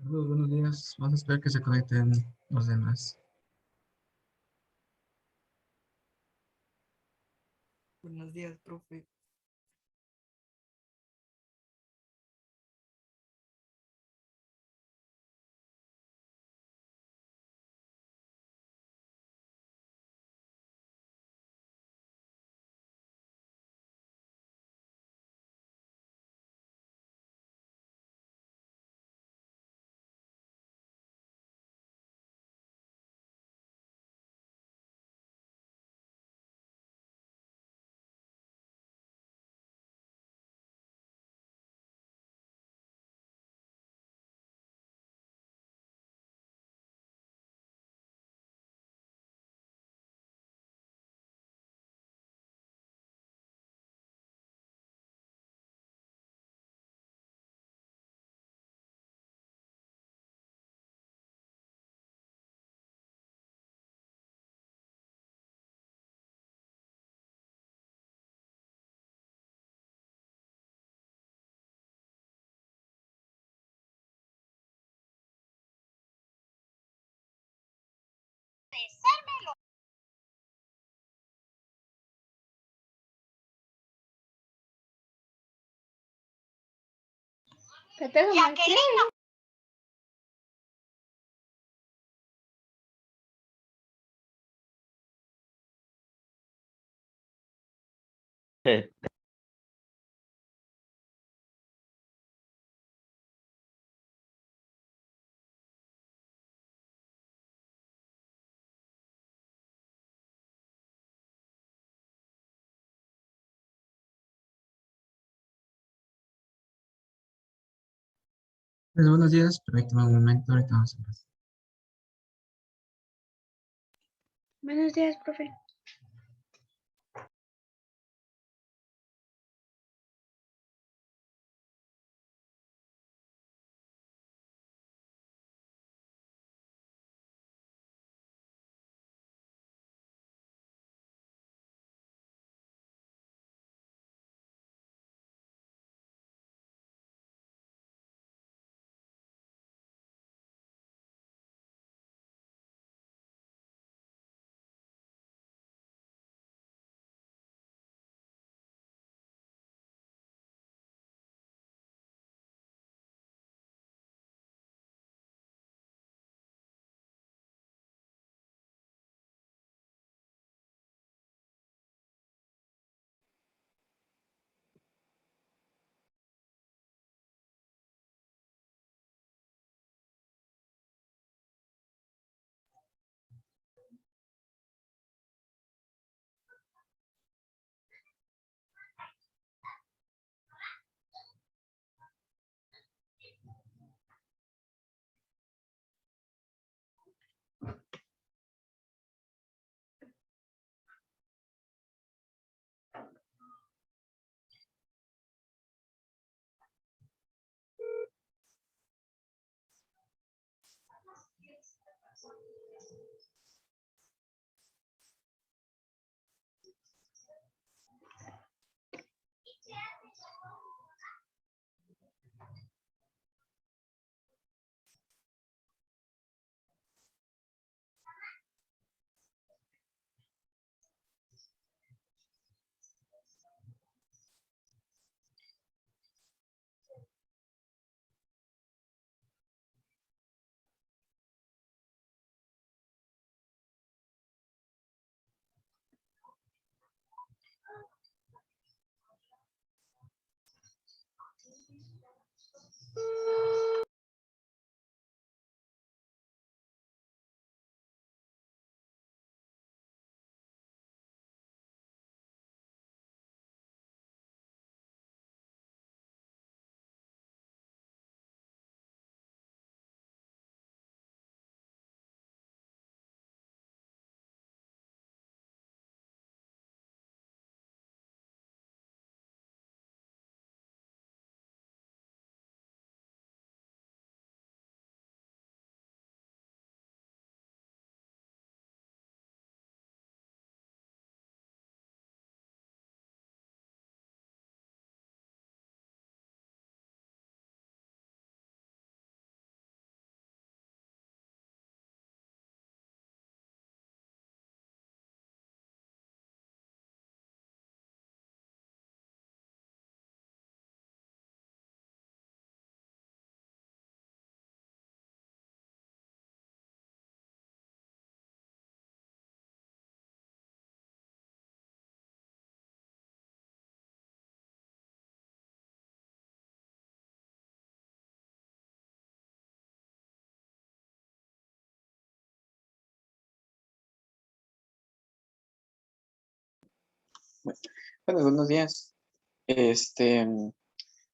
Buenos días. Vamos a esperar que se conecten los demás. Buenos días, profe. Que tengo más Buenos días. Permítame un momento. Ahorita vamos a empezar. Buenos días, profe. Bueno, buenos días.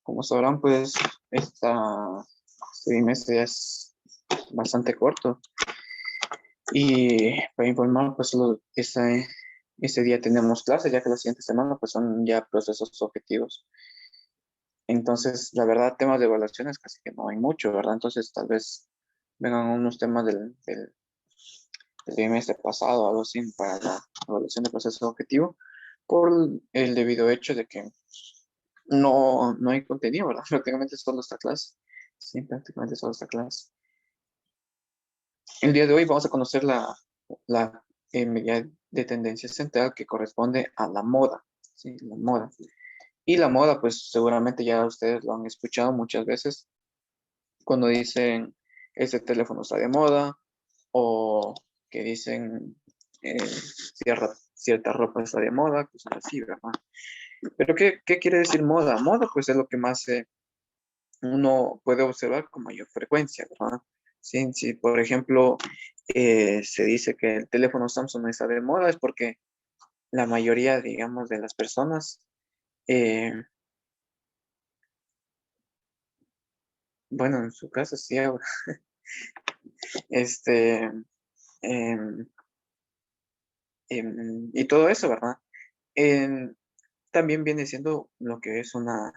Como sabrán, pues, este trimestre es bastante corto. Y para informar, pues, este día tenemos clases, ya que la siguiente semana, pues, son ya procesos objetivos. Entonces, la verdad, temas de evaluaciones casi que no hay mucho, ¿verdad? Entonces, tal vez vengan unos temas del trimestre pasado, algo así, para la evaluación de proceso objetivo, por el debido hecho de que no hay contenido, ¿verdad? Prácticamente solo esta clase. Sí, prácticamente solo esta clase. El día de hoy vamos a conocer la medida de tendencia central que corresponde a la moda. Sí, la moda. Y la moda, pues seguramente ya ustedes lo han escuchado muchas veces cuando dicen este teléfono está de moda o que dicen cierta ropa está de moda, cosas así, ¿verdad? Pero ¿qué quiere decir moda? Moda, pues es lo que más uno puede observar con mayor frecuencia, ¿verdad? Sí, sí, por ejemplo, se dice que el teléfono Samsung está de moda, es porque la mayoría, digamos, de las personas, eh, bueno, en su caso sí, ahora, este, em, y todo eso, ¿verdad? Em, También viene siendo lo que es una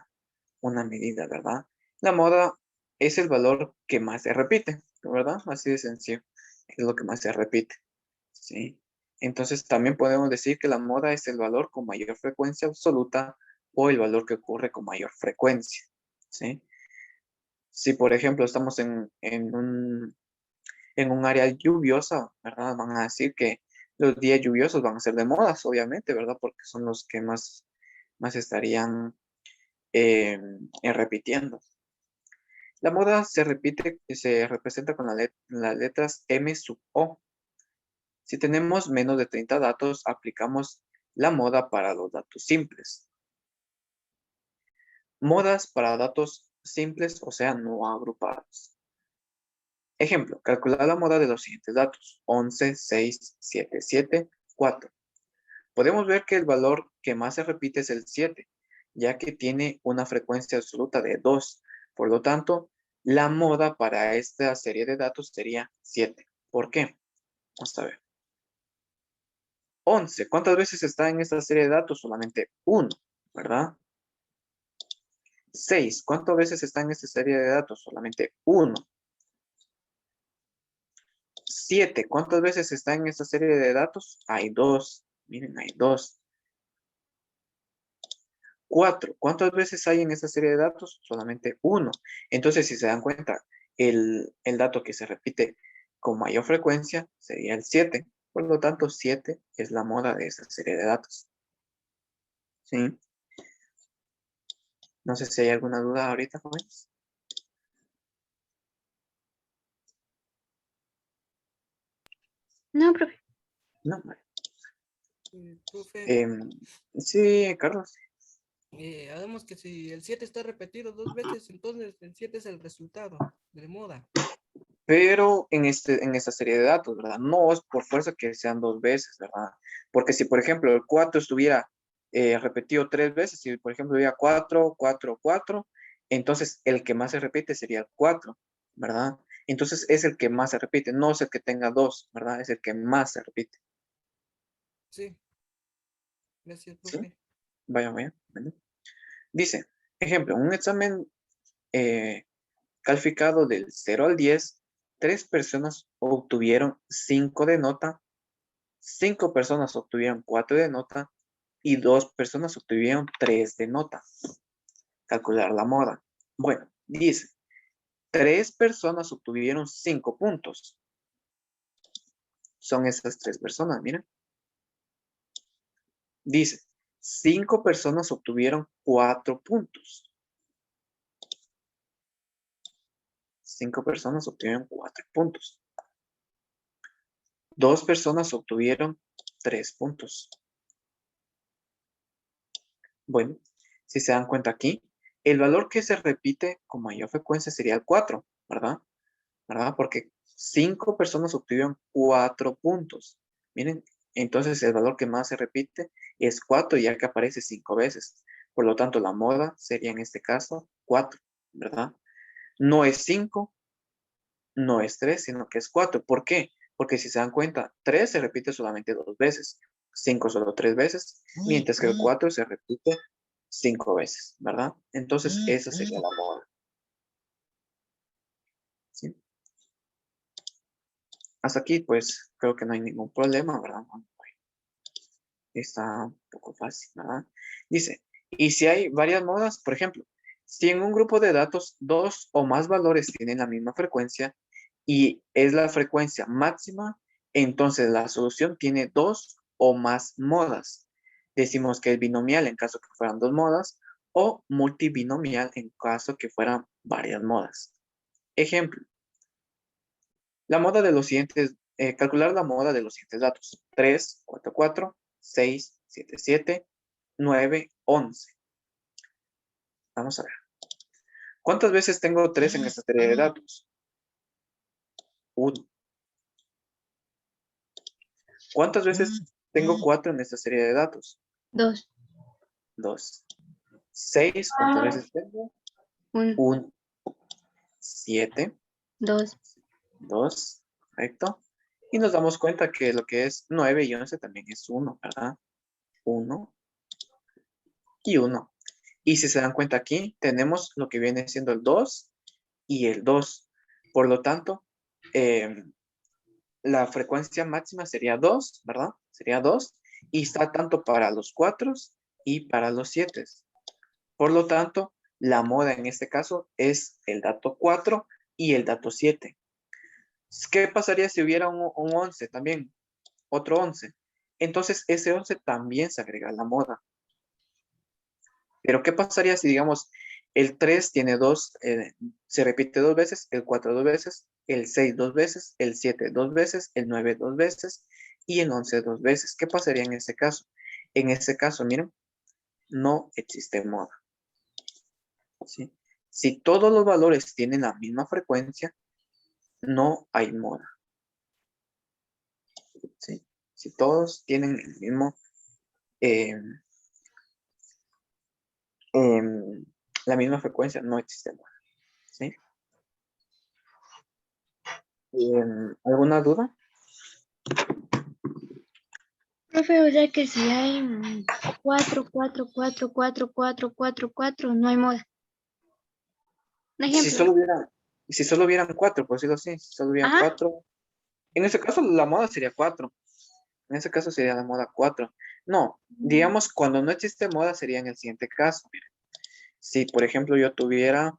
medida, ¿verdad? La moda es el valor que más se repite, ¿verdad? Así de sencillo, es lo que más se repite, ¿sí? Entonces también podemos decir que la moda es el valor con mayor frecuencia absoluta o el valor que ocurre con mayor frecuencia, ¿sí? Si por ejemplo estamos en un área lluviosa, ¿verdad? Van a decir que los días lluviosos van a ser de modas, obviamente, ¿verdad? Porque son los que más estarían repitiendo. La moda se representa con las letras M sub O. Si tenemos menos de 30 datos, aplicamos la moda para los datos simples. Modas para datos simples, o sea, no agrupados. Ejemplo, calcular la moda de los siguientes datos. 11, 6, 7, 7, 4. Podemos ver que el valor que más se repite es el 7, ya que tiene una frecuencia absoluta de 2. Por lo tanto, la moda para esta serie de datos sería 7. ¿Por qué? Vamos a ver. 11. ¿Cuántas veces está en esta serie de datos? Solamente 1, ¿verdad? 6. ¿Cuántas veces está en esta serie de datos? Solamente 1. 7. ¿Cuántas veces está en esta serie de datos? Hay 2. Miren, hay 2. 4. ¿Cuántas veces hay en esta serie de datos? Solamente 1. Entonces, si se dan cuenta, el dato que se repite con mayor frecuencia sería el 7. Por lo tanto, 7 es la moda de esta serie de datos. ¿Sí? No sé si hay alguna duda ahorita, jóvenes. No, profe. No, vale. Profe, Sí, Carlos. hagamos que si el 7 está repetido 2 veces, entonces el 7 es el resultado de moda. Pero en esta serie de datos, ¿verdad? No es por fuerza que sean 2 veces, ¿verdad? Porque si, por ejemplo, el 4 estuviera repetido 3 veces, si, por ejemplo, hubiera 4, 4, 4, entonces el que más se repite sería el 4, ¿verdad? Entonces es el que más se repite, no es el que tenga 2, ¿verdad? Es el que más se repite. Sí, gracias, ¿Sí? profe. Vaya, vaya. ¿Vale? Dice, ejemplo, un examen calificado del 0 al 10, 3 personas obtuvieron 5 de nota, 5 personas obtuvieron 4 de nota y 2 personas obtuvieron 3 de nota. Calcular la moda. Bueno, dice, 3 personas obtuvieron 5 puntos. Son esas 3 personas, miren. Dice, 5 personas obtuvieron 4 puntos. 5 personas obtuvieron 4 puntos. 2 personas obtuvieron 3 puntos. Bueno, si se dan cuenta aquí, el valor que se repite con mayor frecuencia sería el 4, ¿verdad? ¿Verdad? Porque 5 personas obtuvieron 4 puntos. Miren, entonces el valor que más se repite es 4 ya que aparece 5 veces. Por lo tanto, la moda sería en este caso 4, ¿verdad? No es 5, no es 3, sino que es 4. ¿Por qué? Porque si se dan cuenta, 3 se repite solamente 2 veces, 5 solo 3 veces, mientras que el 4 se repite 5 veces, ¿verdad? Entonces, esa sería la moda. ¿Sí? Hasta aquí, pues, creo que no hay ningún problema, ¿verdad? Está un poco fácil, ¿verdad? Dice, y si hay varias modas, por ejemplo, si en un grupo de datos 2 o más valores tienen la misma frecuencia y es la frecuencia máxima, entonces la solución tiene 2 o más modas. Decimos que es binomial en caso que fueran 2 modas o multibinomial en caso que fueran varias modas. Ejemplo, la moda de los siguientes, calcular la moda de los siguientes datos. 3, 4, 4, 6, 7, 7, 9, 11. Vamos a ver. ¿Cuántas veces tengo 3 en esta serie de datos? 1. ¿Cuántas veces tengo 4 en esta serie de datos? 2. 2. 6, ¿cuántas veces tengo? 1. 1. 7, 2. 2, correcto. Y nos damos cuenta que lo que es 9 y 11 también es 1, ¿verdad? 1 y 1. Y si se dan cuenta aquí, tenemos lo que viene siendo el 2 y el 2. Por lo tanto, la frecuencia máxima sería 2, ¿verdad? Sería 2. Y está tanto para los 4 y para los 7. Por lo tanto, la moda en este caso es el dato 4 y el dato 7. ¿Qué pasaría si hubiera un 11 también? Otro 11. Entonces, ese 11 también se agrega a la moda. Pero ¿qué pasaría si, digamos, el 3 tiene 2, se repite 2 veces, el 4 2 veces, el 6 2 veces, el 7 2 veces, el 9 2 veces y el 11 2 veces? ¿Qué pasaría en ese caso? En ese caso, miren, no existe moda. ¿Sí? Si todos los valores tienen la misma frecuencia, no hay moda. ¿Sí? Si todos tienen el mismo... la misma frecuencia, no existe moda. ¿Sí? ¿Alguna duda? Profe, o sea que si hay 4, 4, 4, 4, 4, 4, 4, no hay moda. Un Si ejemplo. solo hubieran 4, por decirlo así, si solo hubieran Ajá. 4, en ese caso la moda sería 4. En ese caso sería la moda 4. No, digamos, cuando no existe moda sería en el siguiente caso. Miren. Si, por ejemplo, yo tuviera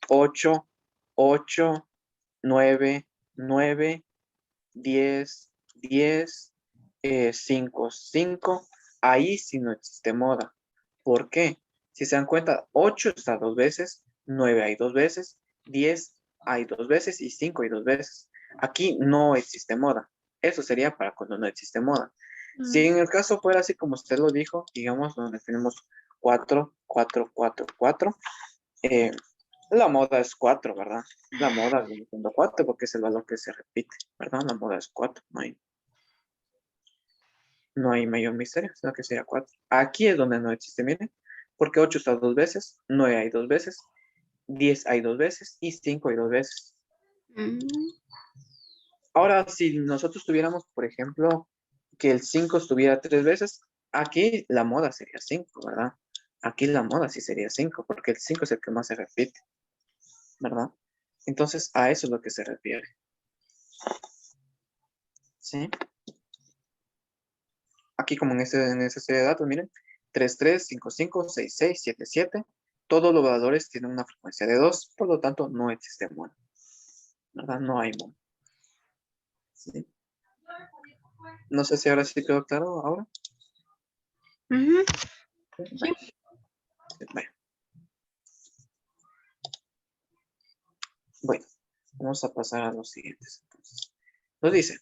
8, 8, 9, 9, 10, 10, 5, 5, ahí sí no existe moda. ¿Por qué? Si se dan cuenta, 8 está 2 veces, 9 hay 2 veces, 10 hay 2 veces y 5 hay 2 veces. Aquí no existe moda. Eso sería para cuando no existe moda. Si en el caso fuera así como usted lo dijo, digamos, donde tenemos 4, 4, 4, 4, la moda es 4, ¿verdad? La moda viene siendo 4 porque es el valor que se repite, ¿verdad? La moda es 4, no hay mayor misterio, sino que sería 4. Aquí es donde no existe, miren, porque 8 está 2 veces, 9 hay 2 veces, 10 hay 2 veces y 5 hay 2 veces. Ahora, si nosotros tuviéramos, por ejemplo, que el 5 estuviera 3 veces, aquí la moda sería 5, ¿verdad? Aquí la moda sí sería 5, porque el 5 es el que más se repite, ¿verdad? Entonces, a eso es lo que se refiere. ¿Sí? Aquí como en esta serie de datos, miren, 3, 3, 5, 5, 6, 6, 7, 7. Todos los valores tienen una frecuencia de 2, por lo tanto no existe mono. ¿Verdad? No hay mono. ¿Sí? No sé si ahora sí quedó claro ahora. Ujú. Bueno. Bueno. Bueno, vamos a pasar a los siguientes. Entonces, nos dice,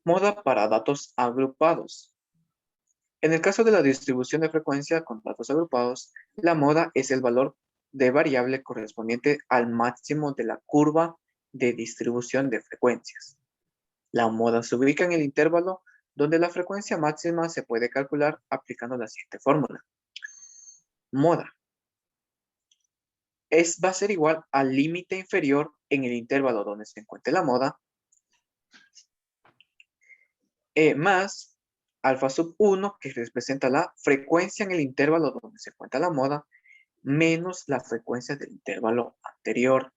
moda para datos agrupados. En el caso de la distribución de frecuencia con datos agrupados, la moda es el valor de variable correspondiente al máximo de la curva de distribución de frecuencias. La moda se ubica en el intervalo donde la frecuencia máxima se puede calcular aplicando la siguiente fórmula. Moda va a ser igual al límite inferior en el intervalo donde se encuentre la moda, más alfa sub 1, que representa la frecuencia en el intervalo donde se encuentra la moda, menos la frecuencia del intervalo anterior,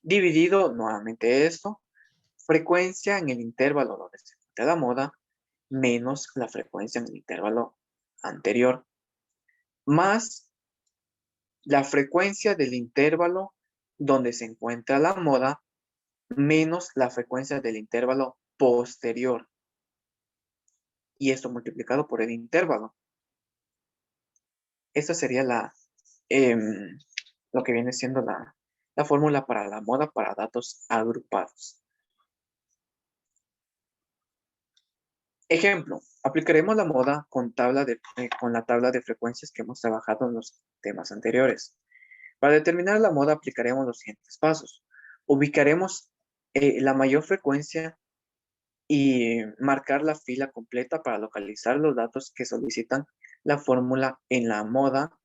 dividido nuevamente esto, frecuencia en el intervalo donde se encuentra la moda, menos la frecuencia en el intervalo anterior, más la frecuencia del intervalo donde se encuentra la moda, menos la frecuencia del intervalo posterior. Y esto multiplicado por el intervalo. Esta sería lo que viene siendo la fórmula para la moda para datos agrupados. Ejemplo, aplicaremos la moda con la tabla de frecuencias que hemos trabajado en los temas anteriores. Para determinar la moda aplicaremos los siguientes pasos. Ubicaremos la mayor frecuencia y marcar la fila completa para localizar los datos que solicitan la fórmula en la moda.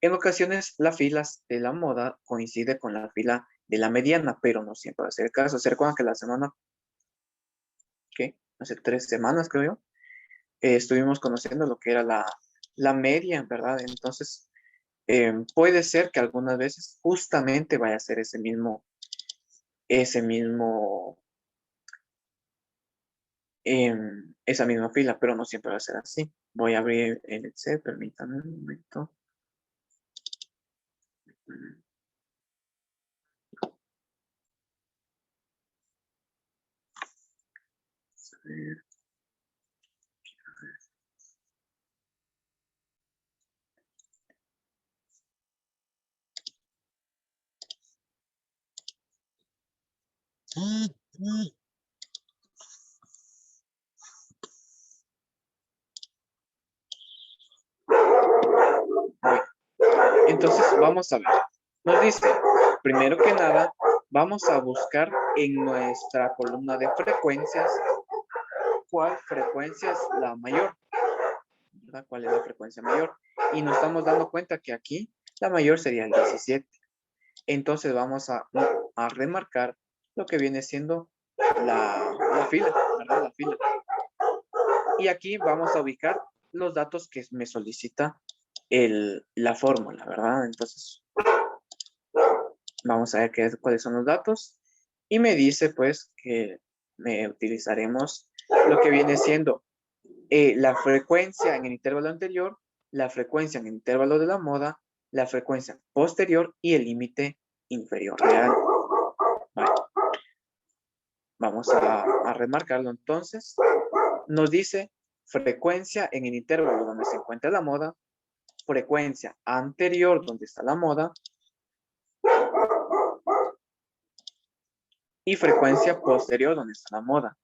En ocasiones, las filas de la moda coincide con la fila de la mediana, pero no siempre va a ser el caso. ¿Se recuerdan que la semana, hace 3 semanas creo yo, estuvimos conociendo lo que era la media, ¿verdad? Entonces, puede ser que algunas veces justamente vaya a ser esa misma fila, pero no siempre va a ser así. Voy a abrir el Excel, permítanme un momento. A ver. Entonces, vamos a ver. Nos dice, primero que nada, vamos a buscar en nuestra columna de frecuencias cuál frecuencia es la mayor, ¿verdad? ¿Cuál es la frecuencia mayor? Y nos estamos dando cuenta que aquí la mayor sería el 17. Entonces vamos a remarcar lo que viene siendo la fila, ¿verdad? La fila. Y aquí vamos a ubicar los datos que me solicita la fórmula, ¿verdad? Entonces, vamos a ver cuáles son los datos. Y me dice, pues, que utilizaremos lo que viene siendo la frecuencia en el intervalo anterior, la frecuencia en el intervalo de la moda, la frecuencia posterior y el límite inferior real. Vale. Vamos a remarcarlo entonces. Nos dice frecuencia en el intervalo donde se encuentra la moda, frecuencia anterior donde está la moda y frecuencia posterior donde está la moda.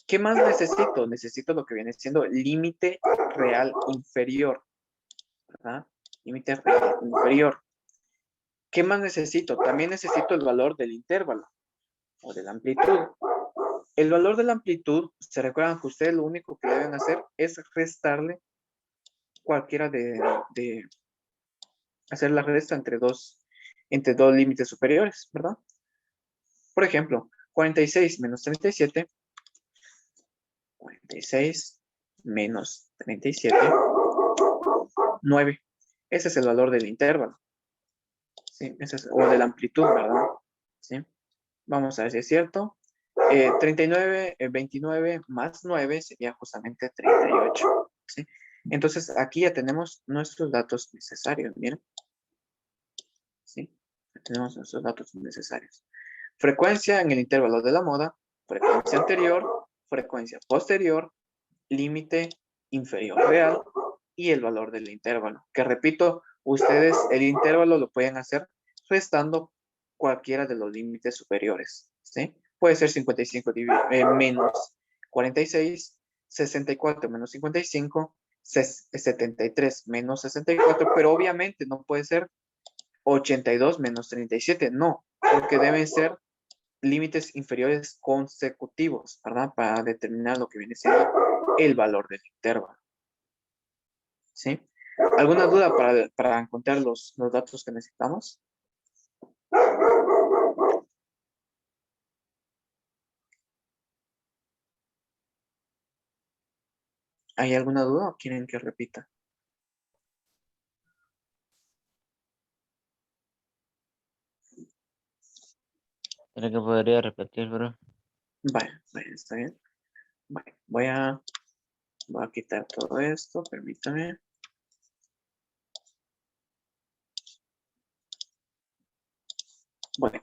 ¿Qué más necesito? Necesito lo que viene siendo límite real inferior, ¿verdad? Límite real inferior. ¿Qué más necesito? También necesito el valor del intervalo o de la amplitud. El valor de la amplitud, se recuerdan que ustedes lo único que deben hacer es restarle cualquiera de hacer la resta entre dos límites superiores, ¿verdad? Por ejemplo, 46 menos 37, 46 menos 37, 9. Ese es el valor del intervalo. ¿Sí? O de la amplitud, ¿verdad? ¿Sí? Vamos a ver si es cierto. 39, 29 más 9 sería justamente 38. ¿Sí? Entonces, aquí ya tenemos nuestros datos necesarios, miren. ¿Sí? Ya tenemos nuestros datos necesarios. Frecuencia en el intervalo de la moda, frecuencia anterior, frecuencia posterior, límite inferior real y el valor del intervalo. Que repito, ustedes el intervalo lo pueden hacer restando cualquiera de los límites superiores. ¿Sí? Puede ser 55 menos 46, 64 menos 55, 73 menos 64, pero obviamente no puede ser 82 menos 37, no, porque deben ser límites inferiores consecutivos, ¿verdad? Para determinar lo que viene siendo el valor del intervalo. ¿Sí? ¿Alguna duda para encontrar los datos que necesitamos? ¿Hay alguna duda o quieren que repita? Creo que podría repetir, bro. Vaya, está bien. Vaya, voy a quitar todo esto, permítame. Bueno,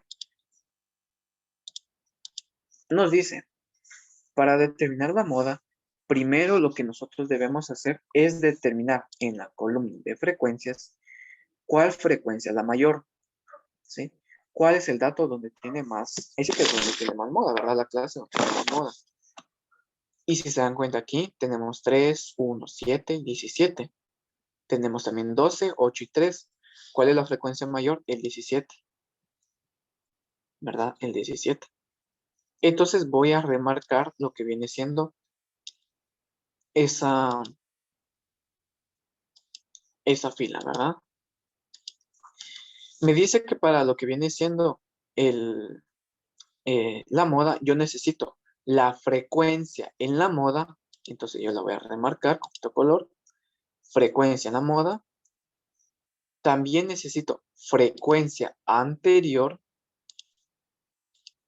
nos dice, para determinar la moda, primero lo que nosotros debemos hacer es determinar en la columna de frecuencias cuál frecuencia es la mayor, ¿sí? ¿Cuál es el dato donde tiene más? Ese que es donde tiene más moda, ¿verdad? La clase donde tiene más moda. Y si se dan cuenta aquí, tenemos 3, 1, 7, 17. Tenemos también 12, 8 y 3. ¿Cuál es la frecuencia mayor? El 17. ¿Verdad? El 17. Entonces voy a remarcar lo que viene siendo esa fila, ¿verdad? Me dice que para lo que viene siendo la moda, yo necesito la frecuencia en la moda. Entonces yo la voy a remarcar con este color. Frecuencia en la moda. También necesito frecuencia anterior.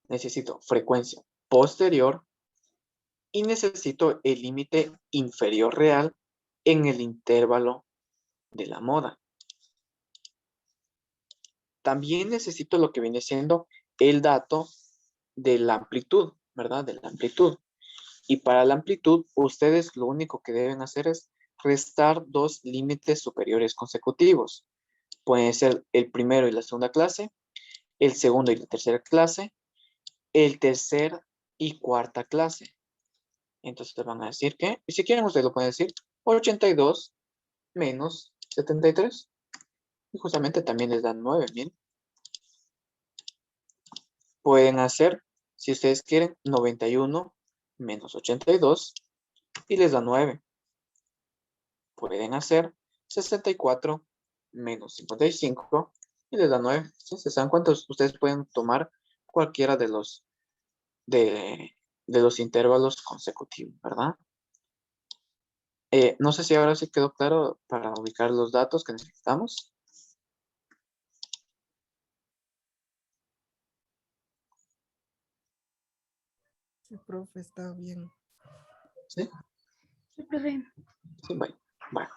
Necesito frecuencia posterior. Y necesito el límite inferior real en el intervalo de la moda. También necesito lo que viene siendo el dato de la amplitud, ¿verdad? De la amplitud. Y para la amplitud, ustedes lo único que deben hacer es restar dos límites superiores consecutivos. Pueden ser el primero y la segunda clase, el segundo y la tercera clase, el tercer y cuarta clase. Entonces te van a decir que, y si quieren ustedes lo pueden decir, 82 menos 73. Y justamente también les dan 9, miren. Pueden hacer, si ustedes quieren, 91 menos 82 y les da 9. Pueden hacer 64 menos 55 y les da 9. ¿Sí? ¿Se dan cuenta? Ustedes pueden tomar cualquiera de los intervalos consecutivos, ¿verdad? No sé si ahora sí quedó claro para ubicar los datos que necesitamos. Sí, profe, está bien. ¿Sí? Sí, profe. Sí, bueno.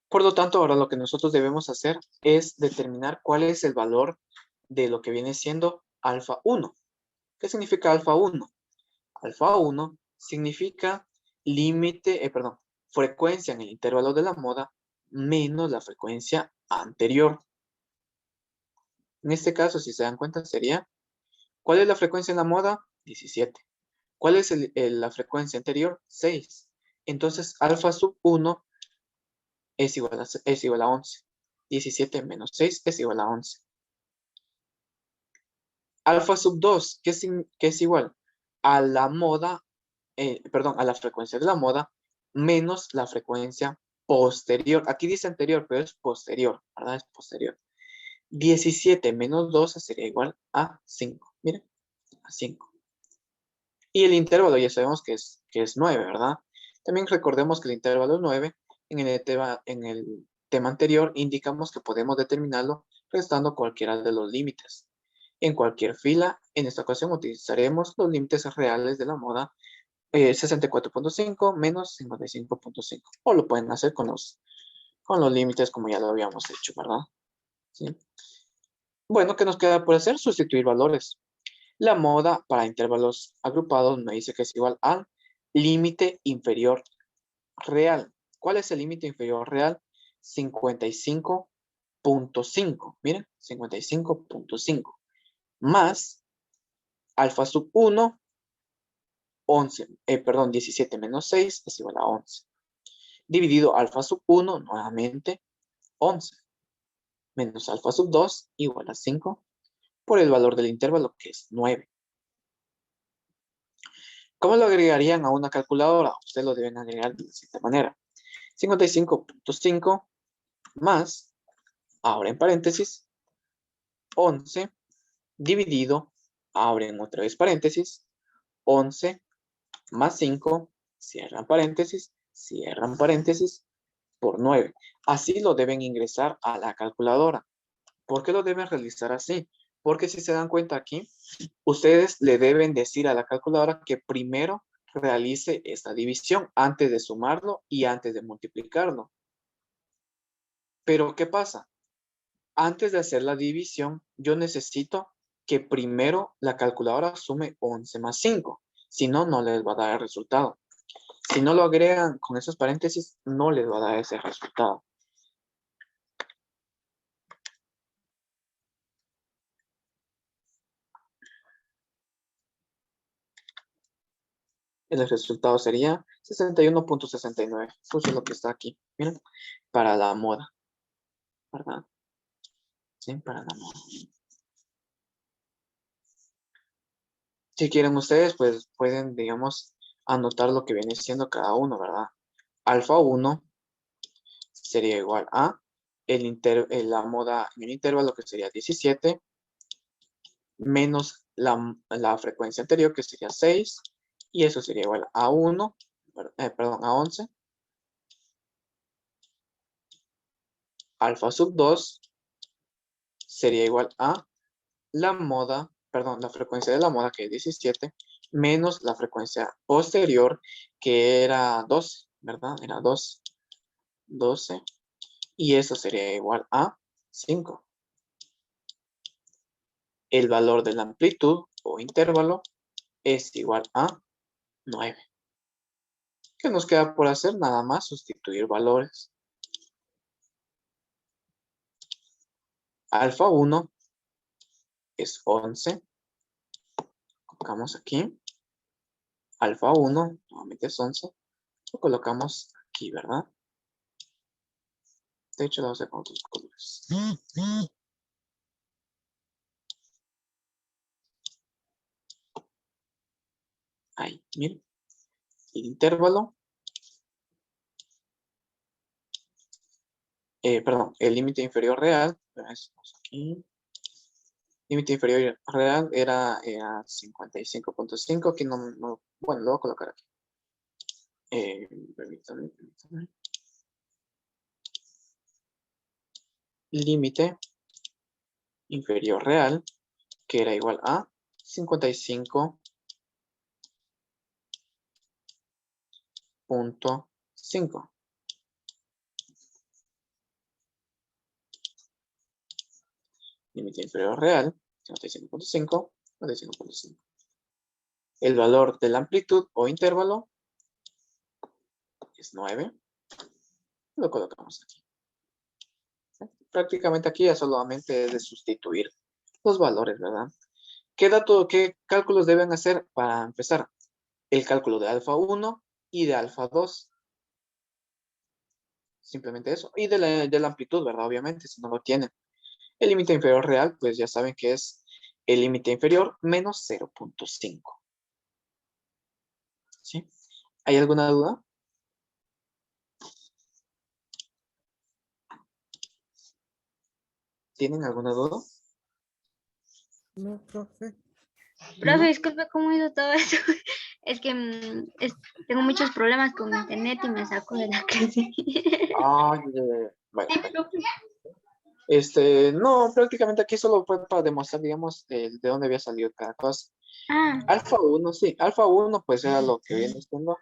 Por lo tanto, ahora lo que nosotros debemos hacer es determinar cuál es el valor de lo que viene siendo alfa 1. ¿Qué significa alfa 1? Alfa 1 significa frecuencia en el intervalo de la moda menos la frecuencia anterior. En este caso, si se dan cuenta, sería, ¿cuál es la frecuencia en la moda? 17. ¿Cuál es la frecuencia anterior? 6. Entonces, alfa sub 1 es igual a 11. 17 menos 6 es igual a 11. Alfa sub 2, ¿qué es igual? A la moda, a la frecuencia de la moda menos la frecuencia posterior. Aquí dice anterior, pero es posterior, ¿verdad? Es posterior. 17 menos 12 sería igual a 5. Miren, a 5. Y el intervalo ya sabemos que es 9, ¿verdad? También recordemos que el intervalo es 9. En el tema anterior indicamos que podemos determinarlo restando cualquiera de los límites. En cualquier fila, en esta ocasión utilizaremos los límites reales de la moda 64.5 menos 55.5. O lo pueden hacer con los límites como ya lo habíamos hecho, ¿verdad? ¿Sí? Bueno, ¿qué nos queda por hacer? Sustituir valores. La moda para intervalos agrupados me dice que es igual al límite inferior real. ¿Cuál es el límite inferior real? 55.5. Miren, 55.5. Más alfa sub 1, 17 menos 6 es igual a 11. Dividido alfa sub 1, nuevamente 11. Menos alfa sub 2 igual a 5 por el valor del intervalo que es 9. ¿Cómo lo agregarían a una calculadora? Ustedes lo deben agregar de la siguiente manera. 55.5 más, ahora en paréntesis, 11 dividido, abren otra vez paréntesis, 11 más 5, cierran paréntesis, por 9. Así lo deben ingresar a la calculadora. ¿Por qué lo deben realizar así? Porque si se dan cuenta aquí, ustedes le deben decir a la calculadora que primero realice esta división antes de sumarlo y antes de multiplicarlo. Pero ¿qué pasa? Antes de hacer la división, yo necesito que primero la calculadora sume 11 más 5. Si no, no les va a dar el resultado. Si no lo agregan con esos paréntesis, no les va a dar ese resultado. El resultado sería 61.69. Eso es lo que está aquí. Miren, para la moda. ¿Verdad? Sí, para la moda. Si quieren ustedes, pues pueden, digamos, anotar lo que viene siendo cada uno, ¿verdad? Alfa 1 sería igual a la moda en el intervalo, que sería 17, menos la frecuencia anterior, que sería 6, y eso sería igual a 1, perdón, a 11. Alfa sub 2 sería igual a la moda, perdón, la frecuencia de la moda, que es 17, menos la frecuencia posterior, que era 12, ¿verdad? Era 12, y eso sería igual a 5. El valor de la amplitud o intervalo es igual a 9. ¿Qué nos queda por hacer? Nada más sustituir valores. Alfa 1 es 11. Colocamos aquí. Alfa 1, nuevamente es 11. Lo colocamos aquí, ¿verdad? De hecho, lo voy a hacer con otros colores. Ahí, miren. El intervalo. Perdón, el límite inferior real. Aquí. Límite inferior real era 55.5. Aquí no, bueno, lo voy a colocar aquí. Permítanme. Límite inferior real, que era igual a 55.5. Límite inferior real, 55.5, 55.5. El valor de la amplitud o intervalo es 9. Lo colocamos aquí. Prácticamente aquí ya solamente es de sustituir los valores, ¿verdad? ¿Qué cálculos deben hacer para empezar? El cálculo de alfa 1 y de alfa 2. Simplemente eso. Y de la amplitud, ¿verdad? Obviamente, si no lo tienen. El límite inferior real, pues ya saben que es el límite inferior menos 0.5. ¿Sí? ¿Hay alguna duda? ¿Tienen alguna duda? No, profe. Profe, disculpe cómo hizo todo eso. Es que tengo muchos problemas con internet y me saco de la clase. Bueno, no, prácticamente aquí solo fue para demostrar, digamos, de dónde había salido cada cosa. Ah, Alfa 1, sí, alfa 1 pues era lo que viene siendo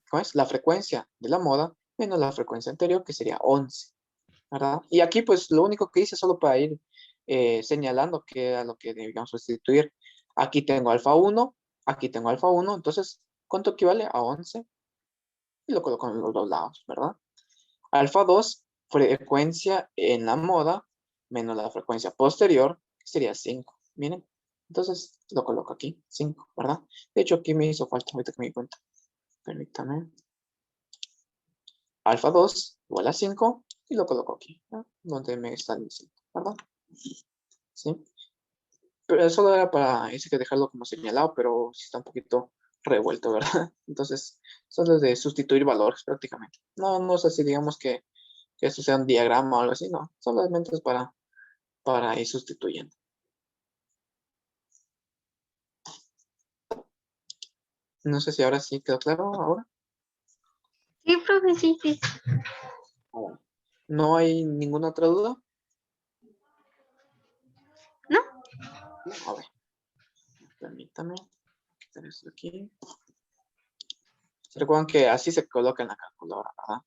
¿cómo es? La frecuencia de la moda menos la frecuencia anterior, que sería 11, ¿verdad? Y aquí pues lo único que hice solo para ir señalando qué era lo que debíamos sustituir. Aquí tengo alfa 1, aquí tengo alfa 1, entonces, ¿cuánto equivale a 11? Y lo coloco en los dos lados, ¿verdad? Alfa 2, frecuencia en la moda, menos la frecuencia posterior, que sería 5. Miren, entonces lo coloco aquí, 5, ¿verdad? De hecho, aquí me hizo falta, ahorita que me di cuenta. Permítame. Alfa 2 igual a 5 y lo coloco aquí, ¿no? Donde me están diciendo, ¿verdad? ¿Sí? Pero solo era para ese que dejarlo como señalado, pero sí está un poquito revuelto, ¿verdad? Entonces, solo es de sustituir valores prácticamente. No, no sé si digamos que esto sea un diagrama o algo así, no. Solamente es para ir sustituyendo. No sé si ahora sí quedó claro ahora. Sí, profe, sí, sí. ¿No hay ninguna otra duda? No. A ver, permítame quitar esto aquí. Se recuerdan que así se coloca en la calculadora, ¿verdad?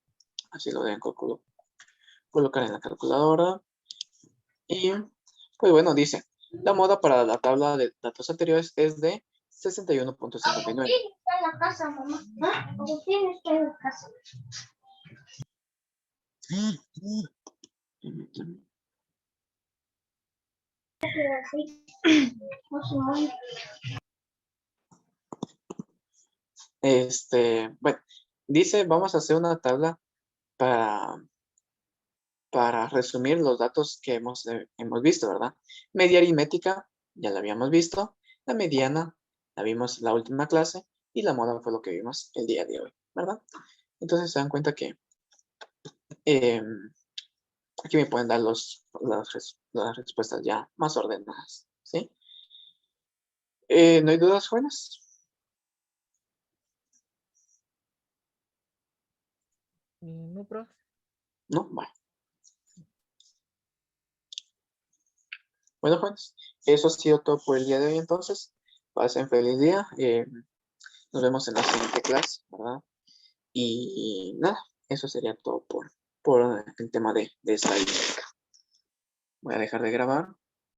Así lo deben colocar en la calculadora. Y, pues bueno, dice, la moda para la tabla de datos anteriores es de 61.59. Está en la casa, mamá. Agustín está en la casa. Permítame. Bueno, dice, vamos a hacer una tabla para resumir los datos que hemos visto, ¿verdad? Media aritmética, ya la habíamos visto. La mediana, la vimos en la última clase. Y la moda fue lo que vimos el día de hoy, ¿verdad? Entonces se dan cuenta que aquí me pueden dar las respuestas ya más ordenadas, ¿sí? ¿No hay dudas, jóvenes? No, profe. No, bueno. Bueno, jóvenes, eso ha sido todo por el día de hoy entonces. Pasen feliz día. Nos vemos en la siguiente clase, ¿verdad? Y nada, eso sería todo por el tema de estadística. Voy a dejar de grabar.